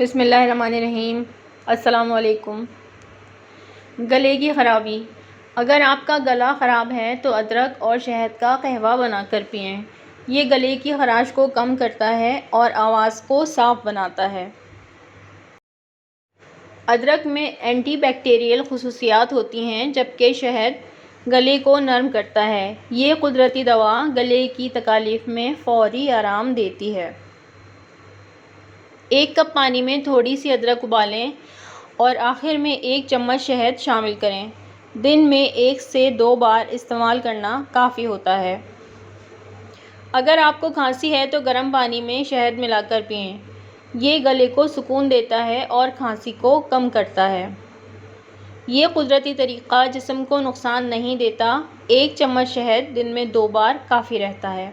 بسم اللہ الرحمن الرحیم۔ السلام علیکم۔ گلے کی خرابی۔ اگر آپ کا گلا خراب ہے تو ادرک اور شہد کا قہوہ بنا کر پئیں۔ یہ گلے کی خراش کو کم کرتا ہے اور آواز کو صاف بناتا ہے۔ ادرک میں اینٹی بیکٹیریل خصوصیات ہوتی ہیں جبکہ شہد گلے کو نرم کرتا ہے۔ یہ قدرتی دوا گلے کی تکالیف میں فوری آرام دیتی ہے۔ 1 کپ پانی میں تھوڑی سی ادرک ابالیں اور آخر میں 1 چمچ شہد شامل کریں۔ دن میں 1 سے 2 بار استعمال کرنا کافی ہوتا ہے۔ اگر آپ کو کھانسی ہے تو گرم پانی میں شہد ملا کر پئیں۔ یہ گلے کو سکون دیتا ہے اور کھانسی کو کم کرتا ہے۔ یہ قدرتی طریقہ جسم کو نقصان نہیں دیتا۔ 1 چمچ شہد دن میں 2 بار کافی رہتا ہے۔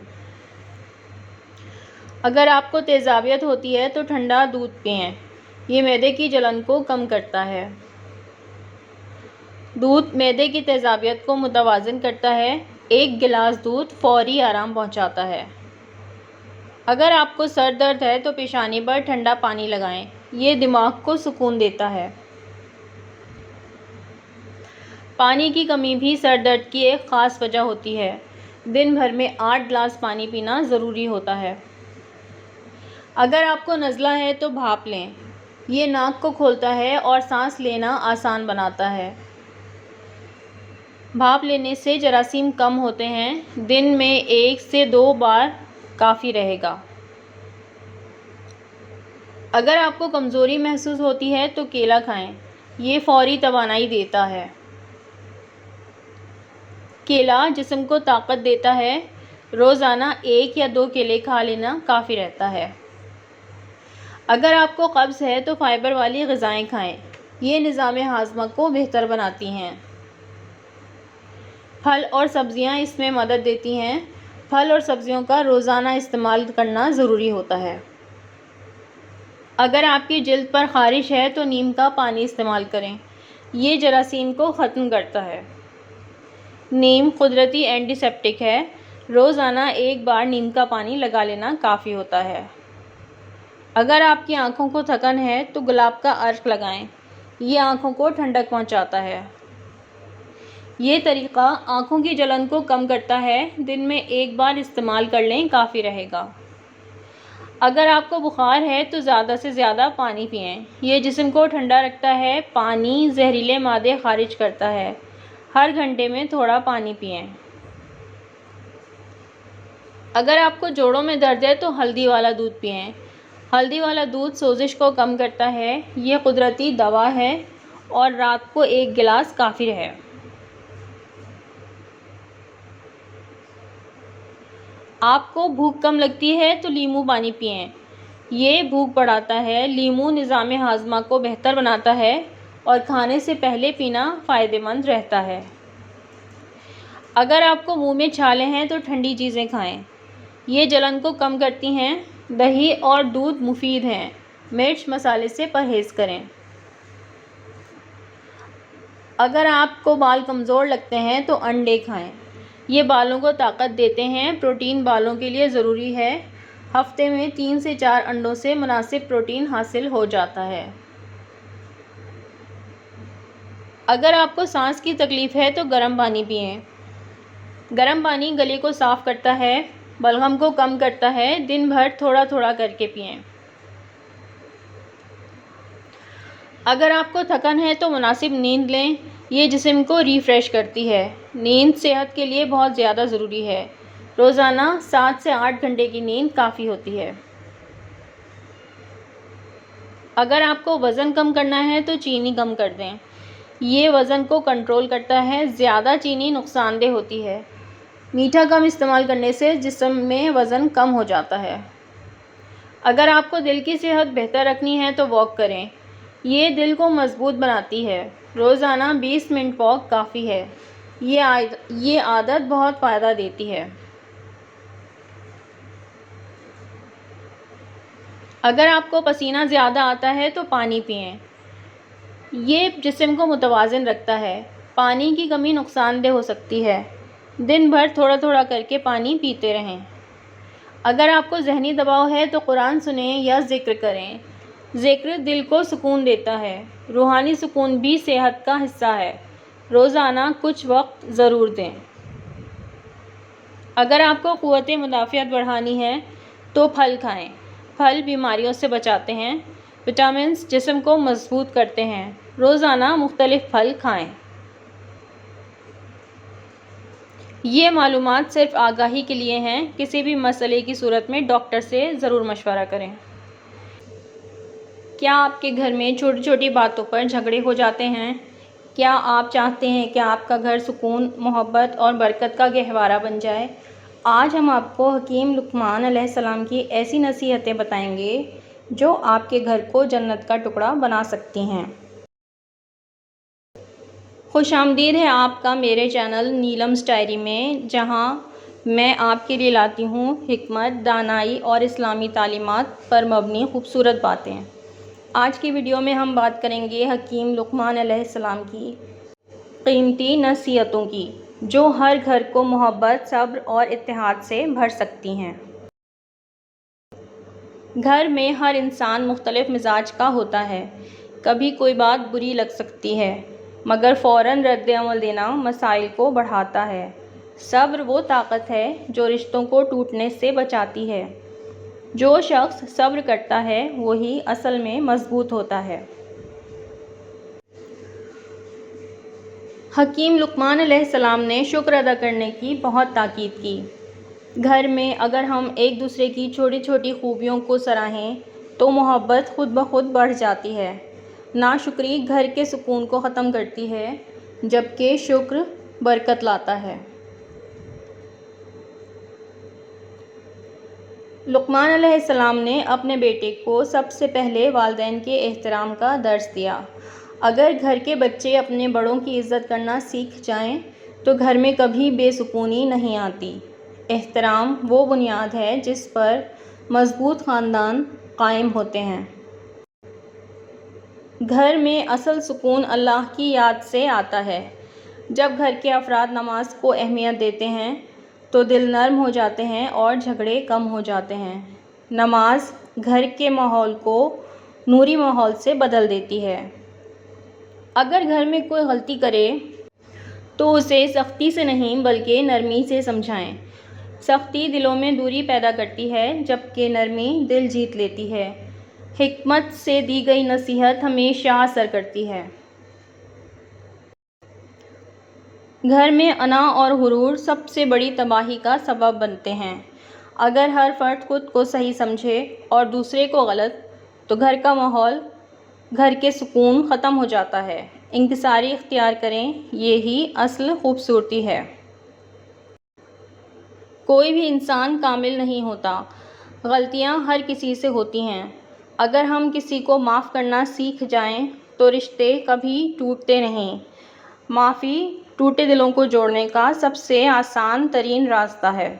اگر آپ کو تیزابیت ہوتی ہے تو ٹھنڈا دودھ پئیں۔ یہ معدے کی جلن کو کم کرتا ہے۔ دودھ معدے کی تیزابیت کو متوازن کرتا ہے۔ 1 گلاس دودھ فوری آرام پہنچاتا ہے۔ اگر آپ کو سر درد ہے تو پیشانی پر ٹھنڈا پانی لگائیں۔ یہ دماغ کو سکون دیتا ہے۔ پانی کی کمی بھی سر درد کی ایک خاص وجہ ہوتی ہے۔ دن بھر میں 8 گلاس پانی پینا ضروری ہوتا ہے۔ اگر آپ کو نزلہ ہے تو بھاپ لیں۔ یہ ناک کو کھولتا ہے اور سانس لینا آسان بناتا ہے۔ بھاپ لینے سے جراثیم کم ہوتے ہیں۔ دن میں 1 سے 2 بار کافی رہے گا۔ اگر آپ کو کمزوری محسوس ہوتی ہے تو کیلا کھائیں۔ یہ فوری توانائی دیتا ہے۔ کیلا جسم کو طاقت دیتا ہے۔ روزانہ 1 یا 2 کیلے کھا لینا کافی رہتا ہے۔ اگر آپ کو قبض ہے تو فائبر والی غذائیں کھائیں۔ یہ نظام ہاضمہ کو بہتر بناتی ہیں۔ پھل اور سبزیاں اس میں مدد دیتی ہیں۔ پھل اور سبزیوں کا روزانہ استعمال کرنا ضروری ہوتا ہے۔ اگر آپ کی جلد پر خارش ہے تو نیم کا پانی استعمال کریں۔ یہ جراثیم کو ختم کرتا ہے۔ نیم قدرتی اینٹی سیپٹک ہے۔ روزانہ 1 بار نیم کا پانی لگا لینا کافی ہوتا ہے۔ اگر آپ کی آنکھوں کو تھکن ہے تو گلاب کا عرق لگائیں۔ یہ آنکھوں کو ٹھنڈک پہنچاتا ہے۔ یہ طریقہ آنکھوں کی جلن کو کم کرتا ہے۔ دن میں 1 بار استعمال کر لیں کافی رہے گا۔ اگر آپ کو بخار ہے تو زیادہ سے زیادہ پانی پئیں۔ یہ جسم کو ٹھنڈا رکھتا ہے۔ پانی زہریلے مادے خارج کرتا ہے۔ ہر گھنٹے میں تھوڑا پانی پئیں۔ اگر آپ کو جوڑوں میں درد ہے تو ہلدی والا دودھ پئیں۔ ہلدی والا دودھ سوزش کو کم کرتا ہے۔ یہ قدرتی دوا ہے اور رات کو 1 گلاس کافی ہے۔ آپ کو بھوک کم لگتی ہے تو لیموں پانی پئیں۔ یہ بھوک بڑھاتا ہے۔ لیموں نظام ہاضمہ کو بہتر بناتا ہے اور کھانے سے پہلے پینا فائدہ مند رہتا ہے۔ اگر آپ کو منہ میں چھالے ہیں تو ٹھنڈی چیزیں کھائیں۔ یہ جلن کو کم کرتی ہیں۔ دہی اور دودھ مفید ہیں۔ مرچ مسالے سے پرہیز کریں۔ اگر آپ کو بال کمزور لگتے ہیں تو انڈے کھائیں۔ یہ بالوں کو طاقت دیتے ہیں۔ پروٹین بالوں کے لیے ضروری ہے۔ ہفتے میں 3 سے 4 انڈوں سے مناسب پروٹین حاصل ہو جاتا ہے۔ اگر آپ کو سانس کی تکلیف ہے تو گرم پانی پئیں۔ گرم پانی گلے کو صاف کرتا ہے، بلغم کو کم کرتا ہے۔ دن بھر تھوڑا تھوڑا کر کے پئیں۔ اگر آپ کو تھکن ہے تو مناسب نیند لیں۔ یہ جسم کو ریفریش کرتی ہے۔ نیند صحت کے لیے بہت زیادہ ضروری ہے۔ روزانہ 7 سے 8 گھنٹے کی نیند کافی ہوتی ہے۔ اگر آپ کو وزن کم کرنا ہے تو چینی کم کر دیں۔ یہ وزن کو کنٹرول کرتا ہے۔ زیادہ چینی نقصان دہ ہوتی ہے۔ میٹھا کم استعمال کرنے سے جسم میں وزن کم ہو جاتا ہے۔ اگر آپ کو دل کی صحت بہتر رکھنی ہے تو واک کریں۔ یہ دل کو مضبوط بناتی ہے۔ روزانہ 20 منٹ واک کافی ہے۔ یہ عادت بہت فائدہ دیتی ہے۔ اگر آپ کو پسینہ زیادہ آتا ہے تو پانی پئیں۔ یہ جسم کو متوازن رکھتا ہے۔ پانی کی کمی نقصان دہ ہو سکتی ہے۔ دن بھر تھوڑا تھوڑا کر کے پانی پیتے رہیں۔ اگر آپ کو ذہنی دباؤ ہے تو قرآن سنیں یا ذکر کریں۔ ذکر دل کو سکون دیتا ہے۔ روحانی سکون بھی صحت کا حصہ ہے۔ روزانہ کچھ وقت ضرور دیں۔ اگر آپ کو قوت مدافعت بڑھانی ہے تو پھل کھائیں۔ پھل بیماریوں سے بچاتے ہیں۔ وٹامنز جسم کو مضبوط کرتے ہیں۔ روزانہ مختلف پھل کھائیں۔ یہ معلومات صرف آگاہی کے لیے ہیں۔ کسی بھی مسئلے کی صورت میں ڈاکٹر سے ضرور مشورہ کریں۔ کیا آپ کے گھر میں چھوٹی چھوٹی باتوں پر جھگڑے ہو جاتے ہیں؟ کیا آپ چاہتے ہیں کہ آپ کا گھر سکون، محبت اور برکت کا گہوارہ بن جائے؟ آج ہم آپ کو حکیم لقمان علیہ السلام کی ایسی نصیحتیں بتائیں گے جو آپ کے گھر کو جنت کا ٹکڑا بنا سکتی ہیں۔ خوش آمدید ہے آپ کا میرے چینل نیلمز ڈائری میں، جہاں میں آپ کے لیے لاتی ہوں حکمت، دانائی اور اسلامی تعلیمات پر مبنی خوبصورت باتیں۔ آج کی ویڈیو میں ہم بات کریں گے حکیم لقمان علیہ السلام کی قیمتی نصیحتوں کی، جو ہر گھر کو محبت، صبر اور اتحاد سے بھر سکتی ہیں۔ گھر میں ہر انسان مختلف مزاج کا ہوتا ہے۔ کبھی کوئی بات بری لگ سکتی ہے، مگر فوراً رد عمل دینا مسائل کو بڑھاتا ہے۔ صبر وہ طاقت ہے جو رشتوں کو ٹوٹنے سے بچاتی ہے۔ جو شخص صبر کرتا ہے وہی اصل میں مضبوط ہوتا ہے۔ حکیم لقمان علیہ السلام نے شکر ادا کرنے کی بہت تاکید کی۔ گھر میں اگر ہم ایک دوسرے کی چھوٹی چھوٹی خوبیوں کو سراہیں تو محبت خود بخود بڑھ جاتی ہے۔ ناشکری گھر کے سکون کو ختم کرتی ہے، جبکہ شکر برکت لاتا ہے۔ لقمان علیہ السلام نے اپنے بیٹے کو سب سے پہلے والدین کے احترام کا درس دیا۔ اگر گھر کے بچے اپنے بڑوں کی عزت کرنا سیکھ جائیں تو گھر میں کبھی بے سکونی نہیں آتی۔ احترام وہ بنیاد ہے جس پر مضبوط خاندان قائم ہوتے ہیں۔ گھر میں اصل سکون اللہ کی یاد سے آتا ہے۔ جب گھر کے افراد نماز کو اہمیت دیتے ہیں تو دل نرم ہو جاتے ہیں اور جھگڑے کم ہو جاتے ہیں۔ نماز گھر کے ماحول کو نوری ماحول سے بدل دیتی ہے۔ اگر گھر میں کوئی غلطی کرے تو اسے سختی سے نہیں بلکہ نرمی سے سمجھائیں۔ سختی دلوں میں دوری پیدا کرتی ہے، جبکہ نرمی دل جیت لیتی ہے۔ حکمت سے دی گئی نصیحت ہمیشہ اثر کرتی ہے۔ گھر میں انا اور غرور سب سے بڑی تباہی کا سبب بنتے ہیں۔ اگر ہر فرد خود کو صحیح سمجھے اور دوسرے کو غلط، تو گھر کا ماحول، گھر کے سکون ختم ہو جاتا ہے۔ انکساری اختیار کریں، یہی اصل خوبصورتی ہے۔ کوئی بھی انسان کامل نہیں ہوتا۔ غلطیاں ہر کسی سے ہوتی ہیں۔ اگر ہم کسی کو معاف کرنا سیکھ جائیں تو رشتے کبھی ٹوٹتے نہیں۔ معافی ٹوٹے دلوں کو جوڑنے کا سب سے آسان ترین راستہ ہے۔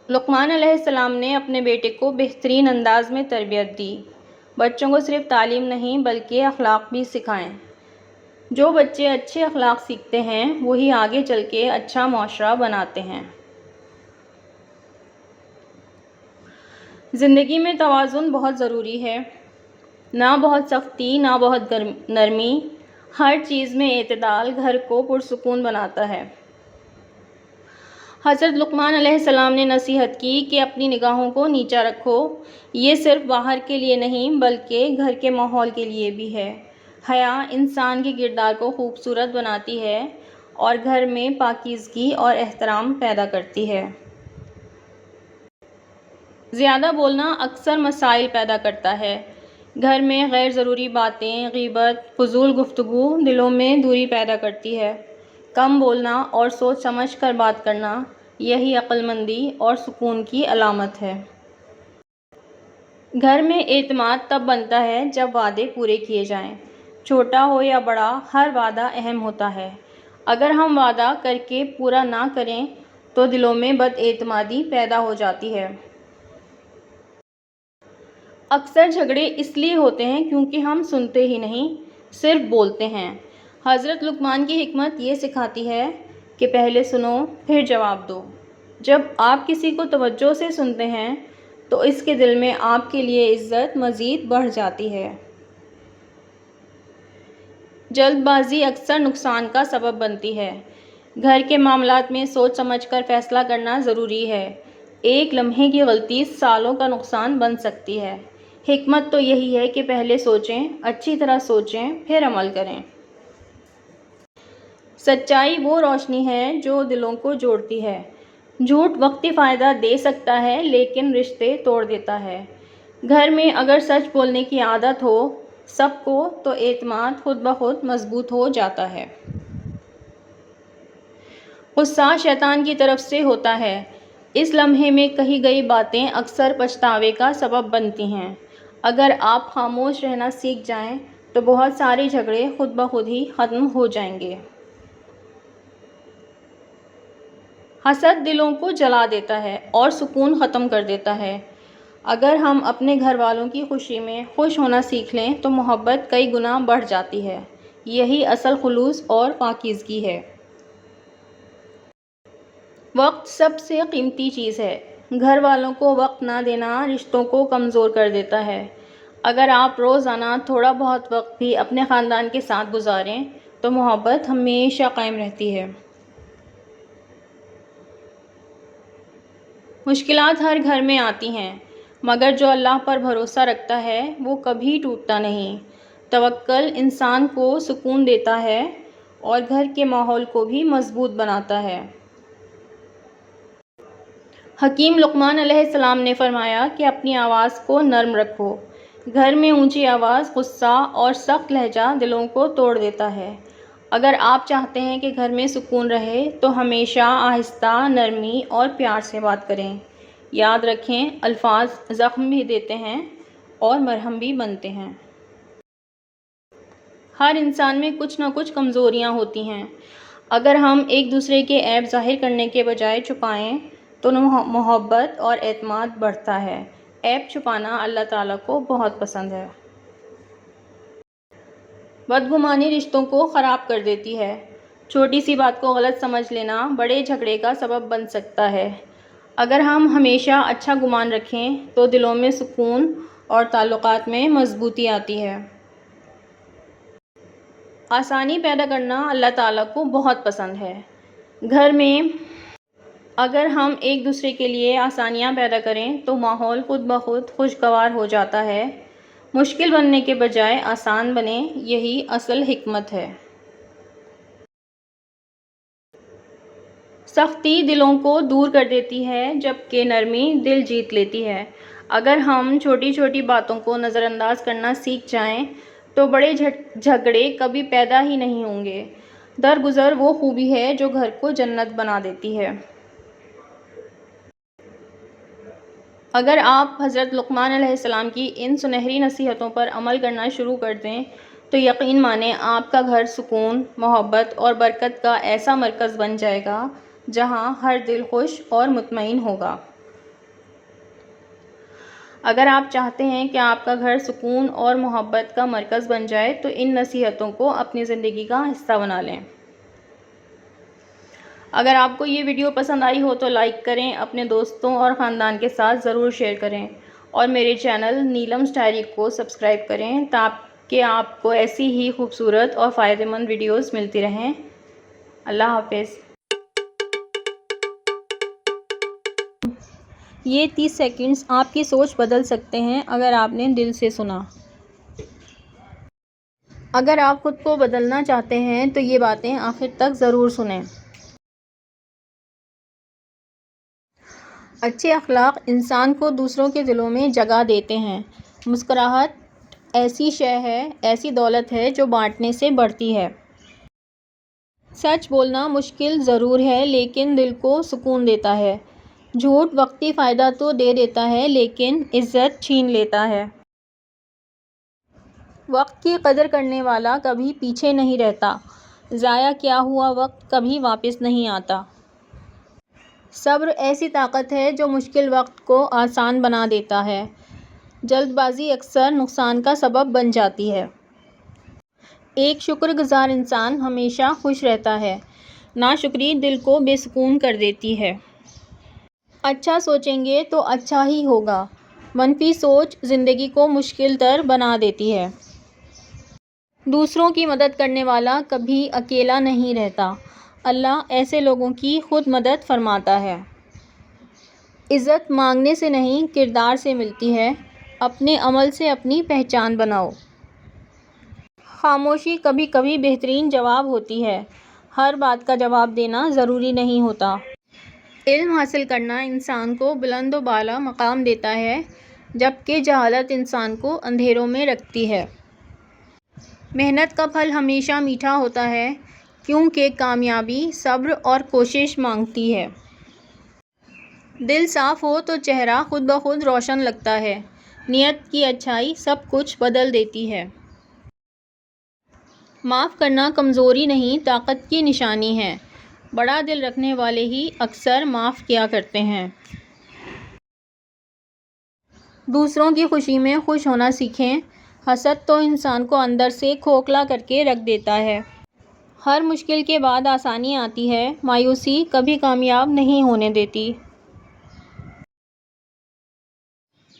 لقمان علیہ السلام نے اپنے بیٹے کو بہترین انداز میں تربیت دی۔ بچوں کو صرف تعلیم نہیں بلکہ اخلاق بھی سکھائیں۔ جو بچے اچھے اخلاق سیکھتے ہیں وہی آگے چل کے اچھا معاشرہ بناتے ہیں۔ زندگی میں توازن بہت ضروری ہے۔ نہ بہت سختی، نہ بہت نرمی، ہر چیز میں اعتدال گھر کو پرسکون بناتا ہے۔ حضرت لقمان علیہ السلام نے نصیحت کی کہ اپنی نگاہوں کو نیچا رکھو۔ یہ صرف باہر کے لیے نہیں بلکہ گھر کے ماحول کے لیے بھی ہے۔ حیا انسان کے کردار کو خوبصورت بناتی ہے اور گھر میں پاکیزگی اور احترام پیدا کرتی ہے۔ زیادہ بولنا اکثر مسائل پیدا کرتا ہے۔ گھر میں غیر ضروری باتیں، غیبت، فضول گفتگو دلوں میں دوری پیدا کرتی ہے۔ کم بولنا اور سوچ سمجھ کر بات کرنا، یہی عقل مندی اور سکون کی علامت ہے۔ گھر میں اعتماد تب بنتا ہے جب وعدے پورے کیے جائیں۔ چھوٹا ہو یا بڑا، ہر وعدہ اہم ہوتا ہے۔ اگر ہم وعدہ کر کے پورا نہ کریں تو دلوں میں بد اعتمادی پیدا ہو جاتی ہے۔ اکثر جھگڑے اس لیے ہوتے ہیں کیونکہ ہم سنتے ہی نہیں، صرف بولتے ہیں۔ حضرت لقمان کی حکمت یہ سکھاتی ہے کہ پہلے سنو پھر جواب دو۔ جب آپ کسی کو توجہ سے سنتے ہیں تو اس کے دل میں آپ کے لیے عزت مزید بڑھ جاتی ہے۔ جلد بازی اکثر نقصان کا سبب بنتی ہے۔ گھر کے معاملات میں سوچ سمجھ کر فیصلہ کرنا ضروری ہے۔ ایک لمحے کی غلطی سالوں کا نقصان بن سکتی ہے۔ حکمت تو یہی ہے کہ پہلے سوچیں، اچھی طرح سوچیں، پھر عمل کریں۔ سچائی وہ روشنی ہے جو دلوں کو جوڑتی ہے۔ جھوٹ وقتی فائدہ دے سکتا ہے لیکن رشتے توڑ دیتا ہے۔ گھر میں اگر سچ بولنے کی عادت ہو سب کو تو اعتماد خود بخود مضبوط ہو جاتا ہے۔ غصہ شیطان کی طرف سے ہوتا ہے۔ اس لمحے میں کہی گئی باتیں اکثر پچھتاوے کا سبب بنتی ہیں۔ اگر آپ خاموش رہنا سیکھ جائیں تو بہت سارے جھگڑے خود بخود ہی ختم ہو جائیں گے۔ حسد دلوں کو جلا دیتا ہے اور سکون ختم کر دیتا ہے۔ اگر ہم اپنے گھر والوں کی خوشی میں خوش ہونا سیکھ لیں تو محبت کئی گنا بڑھ جاتی ہے۔ یہی اصل خلوص اور پاکیزگی ہے۔ وقت سب سے قیمتی چیز ہے۔ گھر والوں کو وقت نہ دینا رشتوں کو کمزور کر دیتا ہے۔ اگر آپ روزانہ تھوڑا بہت وقت بھی اپنے خاندان کے ساتھ گزاریں تو محبت ہمیشہ قائم رہتی ہے۔ مشکلات ہر گھر میں آتی ہیں مگر جو اللہ پر بھروسہ رکھتا ہے وہ کبھی ٹوٹتا نہیں۔ توکل انسان کو سکون دیتا ہے اور گھر کے ماحول کو بھی مضبوط بناتا ہے۔ حکیم لقمان علیہ السلام نے فرمایا کہ اپنی آواز کو نرم رکھو۔ گھر میں اونچی آواز، غصہ اور سخت لہجہ دلوں کو توڑ دیتا ہے۔ اگر آپ چاہتے ہیں کہ گھر میں سکون رہے تو ہمیشہ آہستہ، نرمی اور پیار سے بات کریں۔ یاد رکھیں، الفاظ زخم بھی دیتے ہیں اور مرہم بھی بنتے ہیں۔ ہر انسان میں کچھ نہ کچھ کمزوریاں ہوتی ہیں۔ اگر ہم ایک دوسرے کے عیب ظاہر کرنے کے بجائے چھپائیں تو محبت اور اعتماد بڑھتا ہے۔ عیب چھپانا اللہ تعالیٰ کو بہت پسند ہے۔ بدگمانی رشتوں کو خراب کر دیتی ہے۔ چھوٹی سی بات کو غلط سمجھ لینا بڑے جھگڑے کا سبب بن سکتا ہے۔ اگر ہم ہمیشہ اچھا گمان رکھیں تو دلوں میں سکون اور تعلقات میں مضبوطی آتی ہے۔ آسانی پیدا کرنا اللہ تعالیٰ کو بہت پسند ہے۔ گھر میں اگر ہم ایک دوسرے کے لیے آسانیاں پیدا کریں تو ماحول خود بخود خوشگوار ہو جاتا ہے۔ مشکل بننے کے بجائے آسان بنے، یہی اصل حکمت ہے۔ سختی دلوں کو دور کر دیتی ہے جبکہ نرمی دل جیت لیتی ہے۔ اگر ہم چھوٹی چھوٹی باتوں کو نظر انداز کرنا سیکھ جائیں تو بڑے جھگڑے کبھی پیدا ہی نہیں ہوں گے۔ درگزر وہ خوبی ہے جو گھر کو جنت بنا دیتی ہے۔ اگر آپ حضرت لقمان علیہ السلام کی ان سنہری نصیحتوں پر عمل کرنا شروع کر دیں تو یقین مانیں آپ کا گھر سکون، محبت اور برکت کا ایسا مرکز بن جائے گا جہاں ہر دل خوش اور مطمئن ہوگا۔ اگر آپ چاہتے ہیں کہ آپ کا گھر سکون اور محبت کا مرکز بن جائے تو ان نصیحتوں کو اپنی زندگی کا حصہ بنا لیں۔ اگر آپ کو یہ ویڈیو پسند آئی ہو تو لائک کریں، اپنے دوستوں اور خاندان کے ساتھ ضرور شیئر کریں اور میرے چینل نیلمز ڈائری کو سبسکرائب کریں تاکہ آپ کو ایسی ہی خوبصورت اور فائدہ مند ویڈیوز ملتی رہیں۔ اللہ حافظ۔ یہ 30 سیکنڈز آپ کی سوچ بدل سکتے ہیں اگر آپ نے دل سے سنا۔ اگر آپ خود کو بدلنا چاہتے ہیں تو یہ باتیں آخر تک ضرور سنیں۔ اچھے اخلاق انسان کو دوسروں کے دلوں میں جگہ دیتے ہیں۔ مسکراہٹ ایسی شے ہے، ایسی دولت ہے جو بانٹنے سے بڑھتی ہے۔ سچ بولنا مشکل ضرور ہے لیکن دل کو سکون دیتا ہے۔ جھوٹ وقتی فائدہ تو دے دیتا ہے لیکن عزت چھین لیتا ہے۔ وقت کی قدر کرنے والا کبھی پیچھے نہیں رہتا۔ ضائع کیا ہوا وقت کبھی واپس نہیں آتا۔ صبر ایسی طاقت ہے جو مشکل وقت کو آسان بنا دیتا ہے۔ جلد بازی اکثر نقصان کا سبب بن جاتی ہے۔ ایک شکر گزار انسان ہمیشہ خوش رہتا ہے۔ ناشکری دل کو بے سکون کر دیتی ہے۔ اچھا سوچیں گے تو اچھا ہی ہوگا۔ منفی سوچ زندگی کو مشکل تر بنا دیتی ہے۔ دوسروں کی مدد کرنے والا کبھی اکیلا نہیں رہتا۔ اللہ ایسے لوگوں کی خود مدد فرماتا ہے۔ عزت مانگنے سے نہیں، کردار سے ملتی ہے۔ اپنے عمل سے اپنی پہچان بناؤ۔ خاموشی کبھی کبھی بہترین جواب ہوتی ہے۔ ہر بات کا جواب دینا ضروری نہیں ہوتا۔ علم حاصل کرنا انسان کو بلند و بالا مقام دیتا ہے، جبکہ جہالت انسان کو اندھیروں میں رکھتی ہے۔ محنت کا پھل ہمیشہ میٹھا ہوتا ہے، کیونکہ کامیابی صبر اور کوشش مانگتی ہے۔ دل صاف ہو تو چہرہ خود بخود روشن لگتا ہے۔ نیت کی اچھائی سب کچھ بدل دیتی ہے۔ معاف کرنا کمزوری نہیں، طاقت کی نشانی ہے۔ بڑا دل رکھنے والے ہی اکثر معاف کیا کرتے ہیں۔ دوسروں کی خوشی میں خوش ہونا سیکھیں۔ حسد تو انسان کو اندر سے کھوکھلا کر کے رکھ دیتا ہے۔ ہر مشکل کے بعد آسانی آتی ہے۔ مایوسی کبھی کامیاب نہیں ہونے دیتی۔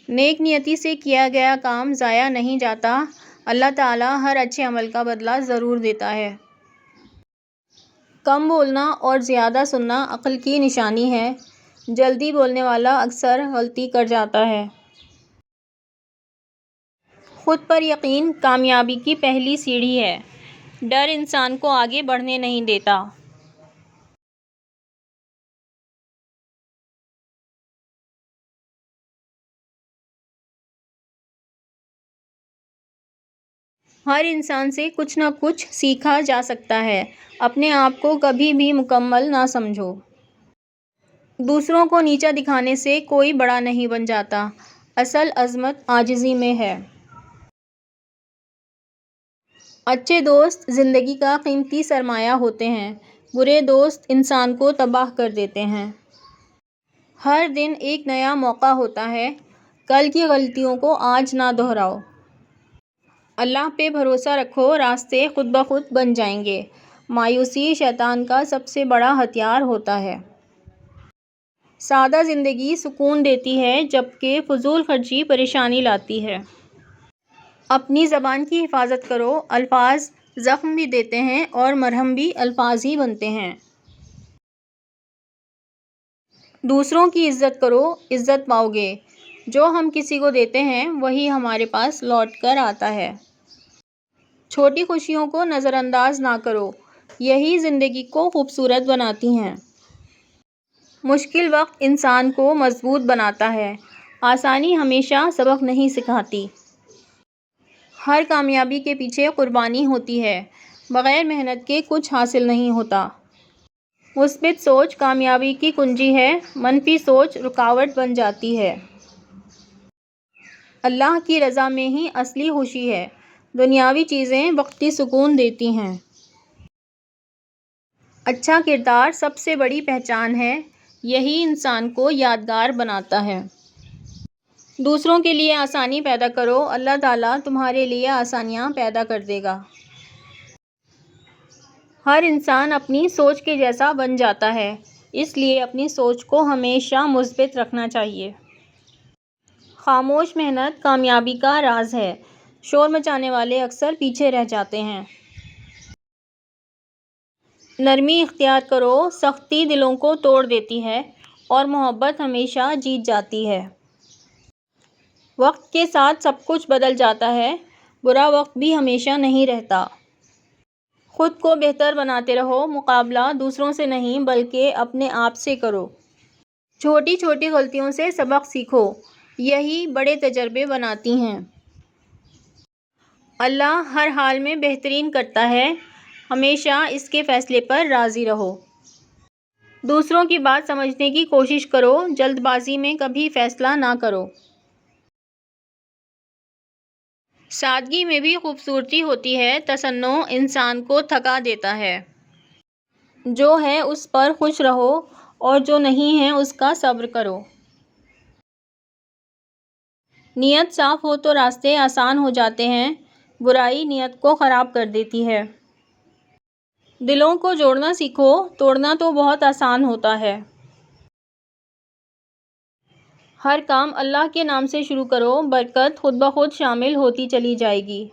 نیک نیتی سے کیا گیا کام ضائع نہیں جاتا۔ اللہ تعالیٰ ہر اچھے عمل کا بدلہ ضرور دیتا ہے۔ کم بولنا اور زیادہ سننا عقل کی نشانی ہے۔ جلدی بولنے والا اکثر غلطی کر جاتا ہے۔ خود پر یقین کامیابی کی پہلی سیڑھی ہے۔ ڈر انسان کو آگے بڑھنے نہیں دیتا۔ ہر انسان سے کچھ نہ کچھ سیکھا جا سکتا ہے۔ اپنے آپ کو کبھی بھی مکمل نہ سمجھو۔ دوسروں کو نیچا دکھانے سے کوئی بڑا نہیں بن جاتا۔ اصل عظمت عاجزی میں ہے۔ اچھے دوست زندگی کا قیمتی سرمایہ ہوتے ہیں۔ برے دوست انسان کو تباہ کر دیتے ہیں۔ ہر دن ایک نیا موقع ہوتا ہے۔ کل کی غلطیوں کو آج نہ دہراؤ۔ اللہ پہ بھروسہ رکھو، راستے خود بخود بن جائیں گے۔ مایوسی شیطان کا سب سے بڑا ہتھیار ہوتا ہے۔ سادہ زندگی سکون دیتی ہے، جبکہ فضول خرچی پریشانی لاتی ہے۔ اپنی زبان کی حفاظت کرو۔ الفاظ زخم بھی دیتے ہیں اور مرہم بھی الفاظ ہی بنتے ہیں۔ دوسروں کی عزت کرو، عزت پاؤ گے۔ جو ہم کسی کو دیتے ہیں وہی ہمارے پاس لوٹ کر آتا ہے۔ چھوٹی خوشیوں کو نظر انداز نہ کرو، یہی زندگی کو خوبصورت بناتی ہیں۔ مشکل وقت انسان کو مضبوط بناتا ہے۔ آسانی ہمیشہ سبق نہیں سکھاتی۔ ہر کامیابی کے پیچھے قربانی ہوتی ہے۔ بغیر محنت کے کچھ حاصل نہیں ہوتا۔ مثبت سوچ کامیابی کی کنجی ہے، منفی سوچ رکاوٹ بن جاتی ہے۔ اللہ کی رضا میں ہی اصلی خوشی ہے۔ دنیاوی چیزیں وقتی سکون دیتی ہیں۔ اچھا کردار سب سے بڑی پہچان ہے، یہی انسان کو یادگار بناتا ہے۔ دوسروں کے لیے آسانی پیدا کرو، اللہ تعالیٰ تمہارے لیے آسانیاں پیدا کر دے گا۔ ہر انسان اپنی سوچ کے جیسا بن جاتا ہے، اس لیے اپنی سوچ کو ہمیشہ مثبت رکھنا چاہیے۔ خاموش محنت کامیابی کا راز ہے۔ شور مچانے والے اکثر پیچھے رہ جاتے ہیں۔ نرمی اختیار کرو، سختی دلوں کو توڑ دیتی ہے اور محبت ہمیشہ جیت جاتی ہے۔ وقت کے ساتھ سب کچھ بدل جاتا ہے، برا وقت بھی ہمیشہ نہیں رہتا۔ خود کو بہتر بناتے رہو، مقابلہ دوسروں سے نہیں بلکہ اپنے آپ سے کرو۔ چھوٹی چھوٹی غلطیوں سے سبق سیکھو، یہی بڑے تجربے بناتی ہیں۔ اللہ ہر حال میں بہترین کرتا ہے، ہمیشہ اس کے فیصلے پر راضی رہو۔ دوسروں کی بات سمجھنے کی کوشش کرو، جلد بازی میں کبھی فیصلہ نہ کرو۔ سادگی میں بھی خوبصورتی ہوتی ہے، تصنع انسان کو تھکا دیتا ہے۔ جو ہے اس پر خوش رہو اور جو نہیں ہے اس کا صبر کرو۔ نیت صاف ہو تو راستے آسان ہو جاتے ہیں، برائی نیت کو خراب کر دیتی ہے۔ دلوں کو جوڑنا سیکھو، توڑنا تو بہت آسان ہوتا ہے۔ ہر کام اللہ کے نام سے شروع کرو، برکت خود بخود شامل ہوتی چلی جائے گی۔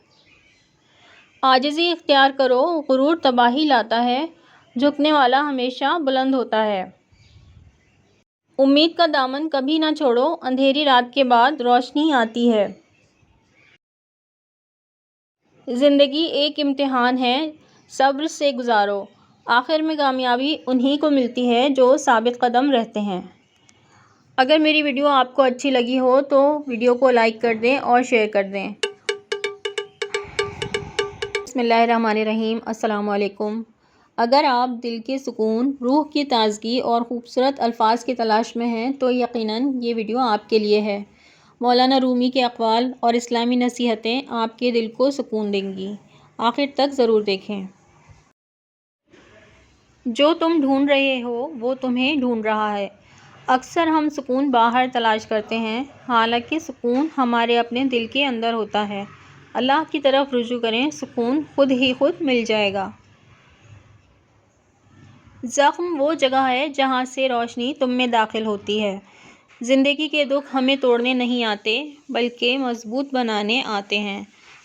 عاجزی اختیار کرو، غرور تباہی لاتا ہے، جھکنے والا ہمیشہ بلند ہوتا ہے۔ امید کا دامن کبھی نہ چھوڑو، اندھیری رات کے بعد روشنی آتی ہے۔ زندگی ایک امتحان ہے، صبر سے گزارو، آخر میں کامیابی انہی کو ملتی ہے جو ثابت قدم رہتے ہیں۔ اگر میری ویڈیو آپ کو اچھی لگی ہو تو ویڈیو کو لائک کر دیں اور شیئر کر دیں۔ بسم اللہ الرحمن الرحیم۔ السلام علیکم۔ اگر آپ دل کے سکون، روح کی تازگی اور خوبصورت الفاظ کی تلاش میں ہیں تو یقیناً یہ ویڈیو آپ کے لیے ہے۔ مولانا رومی کے اقوال اور اسلامی نصیحتیں آپ کے دل کو سکون دیں گی۔ آخر تک ضرور دیکھیں۔ جو تم ڈھونڈ رہے ہو وہ تمہیں ڈھونڈ رہا ہے۔ اکثر ہم سکون باہر تلاش کرتے ہیں، حالانکہ سکون ہمارے اپنے دل کے اندر ہوتا ہے۔ اللہ کی طرف رجوع کریں، سکون خود ہی خود مل جائے گا۔ زخم وہ جگہ ہے جہاں سے روشنی تم میں داخل ہوتی ہے۔ زندگی کے دکھ ہمیں توڑنے نہیں آتے بلکہ مضبوط بنانے آتے ہیں۔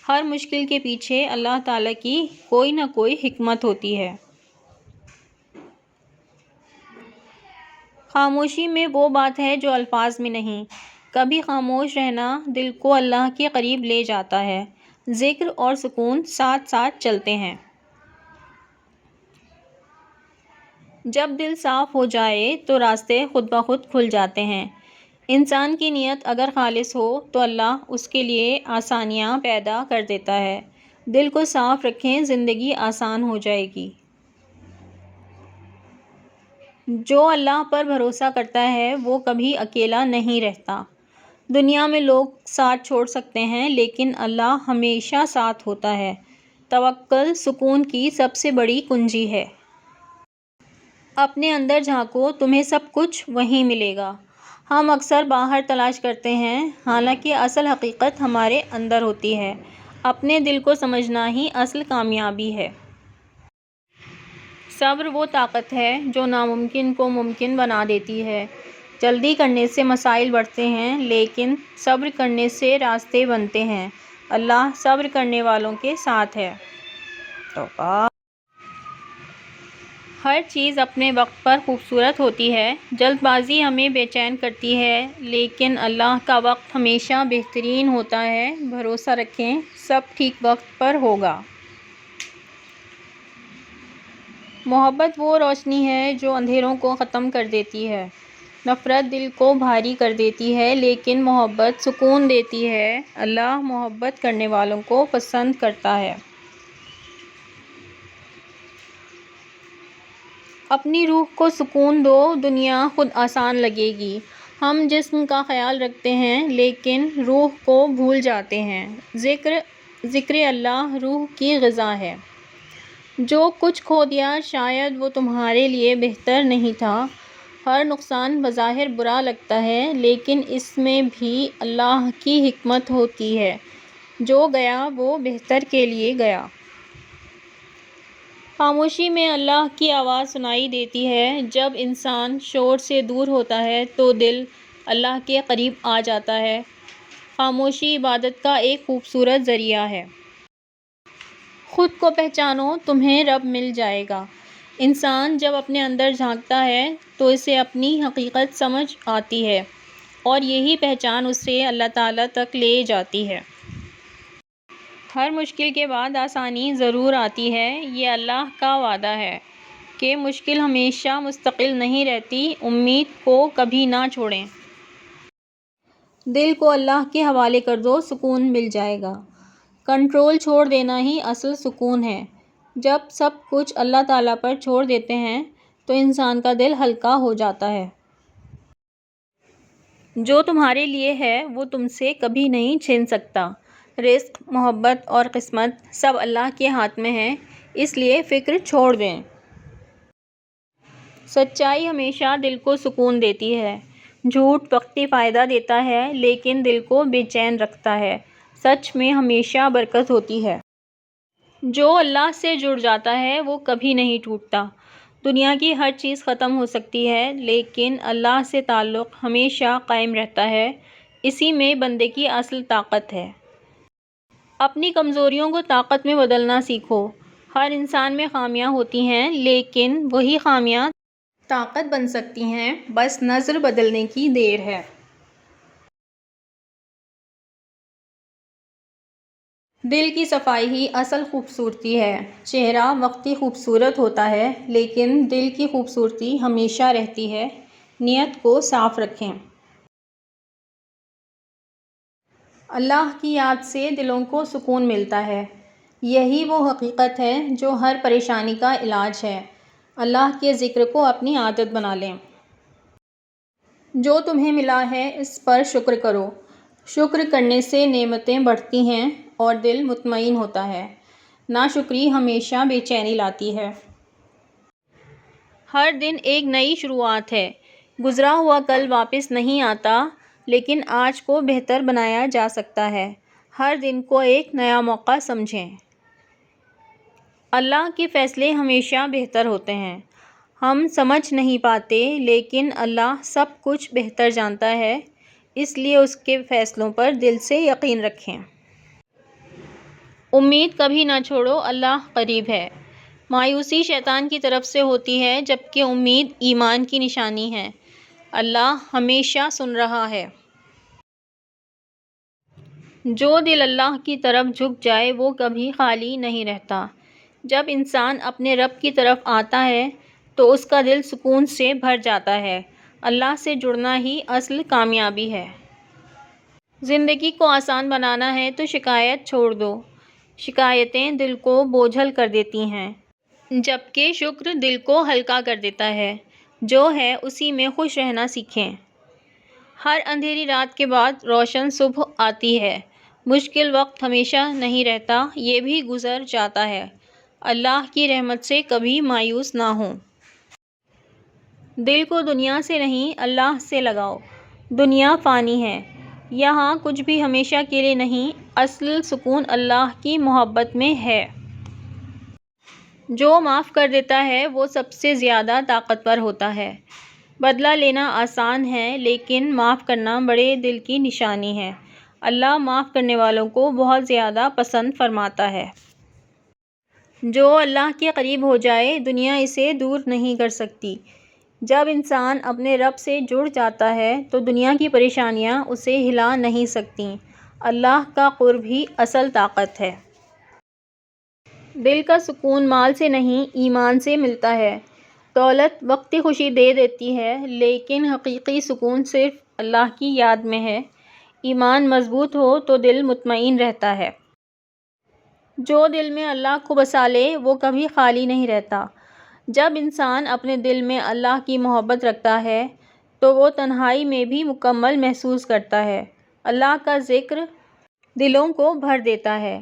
ہر مشکل کے پیچھے اللہ تعالیٰ کی کوئی نہ کوئی حکمت ہوتی ہے۔ خاموشی میں وہ بات ہے جو الفاظ میں نہیں۔ کبھی خاموش رہنا دل کو اللہ کے قریب لے جاتا ہے۔ ذکر اور سکون ساتھ ساتھ چلتے ہیں۔ جب دل صاف ہو جائے تو راستے خود بخود کھل جاتے ہیں۔ انسان کی نیت اگر خالص ہو تو اللہ اس کے لیے آسانیاں پیدا کر دیتا ہے۔ دل کو صاف رکھیں، زندگی آسان ہو جائے گی۔ جو اللہ پر بھروسہ کرتا ہے وہ کبھی اکیلا نہیں رہتا۔ دنیا میں لوگ ساتھ چھوڑ سکتے ہیں لیکن اللہ ہمیشہ ساتھ ہوتا ہے۔ توکل سکون کی سب سے بڑی کنجی ہے۔ اپنے اندر جھانکو، تمہیں سب کچھ وہیں ملے گا۔ ہم اکثر باہر تلاش کرتے ہیں، حالانکہ اصل حقیقت ہمارے اندر ہوتی ہے۔ اپنے دل کو سمجھنا ہی اصل کامیابی ہے۔ صبر وہ طاقت ہے جو ناممکن کو ممکن بنا دیتی ہے۔ جلدی کرنے سے مسائل بڑھتے ہیں لیکن صبر کرنے سے راستے بنتے ہیں۔ اللہ صبر کرنے والوں کے ساتھ ہے۔ ہر چیز اپنے وقت پر خوبصورت ہوتی ہے۔ جلد بازی ہمیں بے چین کرتی ہے لیکن اللہ کا وقت ہمیشہ بہترین ہوتا ہے۔ بھروسہ رکھیں، سب ٹھیک وقت پر ہوگا۔ محبت وہ روشنی ہے جو اندھیروں کو ختم کر دیتی ہے۔ نفرت دل کو بھاری کر دیتی ہے لیکن محبت سکون دیتی ہے۔ اللہ محبت کرنے والوں کو پسند کرتا ہے۔ اپنی روح کو سکون دو، دنیا خود آسان لگے گی۔ ہم جسم کا خیال رکھتے ہیں لیکن روح کو بھول جاتے ہیں۔ ذکر اللہ روح کی غذا ہے۔ جو کچھ کھو دیا شاید وہ تمہارے لیے بہتر نہیں تھا۔ ہر نقصان بظاہر برا لگتا ہے لیکن اس میں بھی اللہ کی حکمت ہوتی ہے۔ جو گیا وہ بہتر کے لیے گیا۔ خاموشی میں اللہ کی آواز سنائی دیتی ہے۔ جب انسان شور سے دور ہوتا ہے تو دل اللہ کے قریب آ جاتا ہے۔ خاموشی عبادت کا ایک خوبصورت ذریعہ ہے۔ خود کو پہچانو، تمہیں رب مل جائے گا۔ انسان جب اپنے اندر جھانکتا ہے تو اسے اپنی حقیقت سمجھ آتی ہے اور یہی پہچان اسے اللہ تعالیٰ تک لے جاتی ہے۔ ہر مشکل کے بعد آسانی ضرور آتی ہے۔ یہ اللہ کا وعدہ ہے کہ مشکل ہمیشہ مستقل نہیں رہتی۔ امید کو کبھی نہ چھوڑیں۔ دل کو اللہ کے حوالے کر دو، سکون مل جائے گا۔ کنٹرول چھوڑ دینا ہی اصل سکون ہے۔ جب سب کچھ اللہ تعالیٰ پر چھوڑ دیتے ہیں تو انسان کا دل ہلکا ہو جاتا ہے۔ جو تمہارے لیے ہے وہ تم سے کبھی نہیں چھین سکتا۔ رزق، محبت اور قسمت سب اللہ کے ہاتھ میں ہے، اس لیے فکر چھوڑ دیں۔ سچائی ہمیشہ دل کو سکون دیتی ہے۔ جھوٹ وقتی فائدہ دیتا ہے لیکن دل کو بے چین رکھتا ہے۔ سچ میں ہمیشہ برکت ہوتی ہے۔ جو اللہ سے جڑ جاتا ہے وہ کبھی نہیں ٹوٹتا۔ دنیا کی ہر چیز ختم ہو سکتی ہے لیکن اللہ سے تعلق ہمیشہ قائم رہتا ہے، اسی میں بندے کی اصل طاقت ہے۔ اپنی کمزوریوں کو طاقت میں بدلنا سیکھو۔ ہر انسان میں خامیاں ہوتی ہیں لیکن وہی خامیاں طاقت بن سکتی ہیں، بس نظر بدلنے کی دیر ہے۔ دل کی صفائی ہی اصل خوبصورتی ہے۔ چہرہ وقتی خوبصورت ہوتا ہے لیکن دل کی خوبصورتی ہمیشہ رہتی ہے۔ نیت کو صاف رکھیں۔ اللہ کی یاد سے دلوں کو سکون ملتا ہے۔ یہی وہ حقیقت ہے جو ہر پریشانی کا علاج ہے۔ اللہ کے ذکر کو اپنی عادت بنا لیں۔ جو تمہیں ملا ہے اس پر شکر کرو۔ شکر کرنے سے نعمتیں بڑھتی ہیں اور دل مطمئن ہوتا ہے۔ ناشکری ہمیشہ بے چینی لاتی ہے۔ ہر دن ایک نئی شروعات ہے۔ گزرا ہوا کل واپس نہیں آتا لیکن آج کو بہتر بنایا جا سکتا ہے۔ ہر دن کو ایک نیا موقع سمجھیں۔ اللہ کے فیصلے ہمیشہ بہتر ہوتے ہیں۔ ہم سمجھ نہیں پاتے لیکن اللہ سب کچھ بہتر جانتا ہے، اس لیے اس کے فیصلوں پر دل سے یقین رکھیں۔ امید کبھی نہ چھوڑو، اللہ قریب ہے۔ مایوسی شیطان کی طرف سے ہوتی ہے جبکہ امید ایمان کی نشانی ہے۔ اللہ ہمیشہ سن رہا ہے۔ جو دل اللہ کی طرف جھک جائے وہ کبھی خالی نہیں رہتا۔ جب انسان اپنے رب کی طرف آتا ہے تو اس کا دل سکون سے بھر جاتا ہے۔ اللہ سے جڑنا ہی اصل کامیابی ہے۔ زندگی کو آسان بنانا ہے تو شکایت چھوڑ دو۔ شکایتیں دل کو بوجھل کر دیتی ہیں جبکہ شکر دل کو ہلکا کر دیتا ہے۔ جو ہے اسی میں خوش رہنا سیکھیں۔ ہر اندھیری رات کے بعد روشن صبح آتی ہے۔ مشکل وقت ہمیشہ نہیں رہتا، یہ بھی گزر جاتا ہے۔ اللہ کی رحمت سے کبھی مایوس نہ ہوں۔ دل کو دنیا سے نہیں اللہ سے لگاؤ۔ دنیا فانی ہے، یہاں کچھ بھی ہمیشہ کے لیے نہیں، اصل سکون اللہ کی محبت میں ہے۔ جو معاف کر دیتا ہے وہ سب سے زیادہ طاقتور ہوتا ہے۔ بدلہ لینا آسان ہے لیکن معاف کرنا بڑے دل کی نشانی ہے۔ اللہ معاف کرنے والوں کو بہت زیادہ پسند فرماتا ہے۔ جو اللہ کے قریب ہو جائے دنیا اسے دور نہیں کر سکتی۔ جب انسان اپنے رب سے جڑ جاتا ہے تو دنیا کی پریشانیاں اسے ہلا نہیں سکتیں۔ اللہ کا قرب ہی اصل طاقت ہے۔ دل کا سکون مال سے نہیں ایمان سے ملتا ہے۔ دولت وقتی خوشی دے دیتی ہے لیکن حقیقی سکون صرف اللہ کی یاد میں ہے۔ ایمان مضبوط ہو تو دل مطمئن رہتا ہے۔ جو دل میں اللہ کو بسا لے وہ کبھی خالی نہیں رہتا۔ جب انسان اپنے دل میں اللہ کی محبت رکھتا ہے تو وہ تنہائی میں بھی مکمل محسوس کرتا ہے۔ اللہ کا ذکر دلوں کو بھر دیتا ہے۔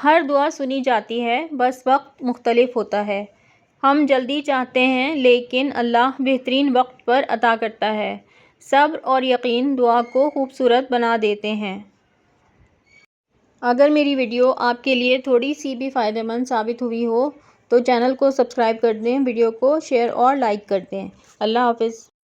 ہر دعا سنی جاتی ہے، بس وقت مختلف ہوتا ہے۔ ہم جلدی چاہتے ہیں لیکن اللہ بہترین وقت پر عطا کرتا ہے۔ صبر اور یقین دعا کو خوبصورت بنا دیتے ہیں۔ اگر میری ویڈیو آپ کے لیے تھوڑی سی بھی فائدہ مند ثابت ہوئی ہو تو چینل کو سبسکرائب کر دیں، ویڈیو کو شیئر اور لائک کر دیں۔ اللہ حافظ۔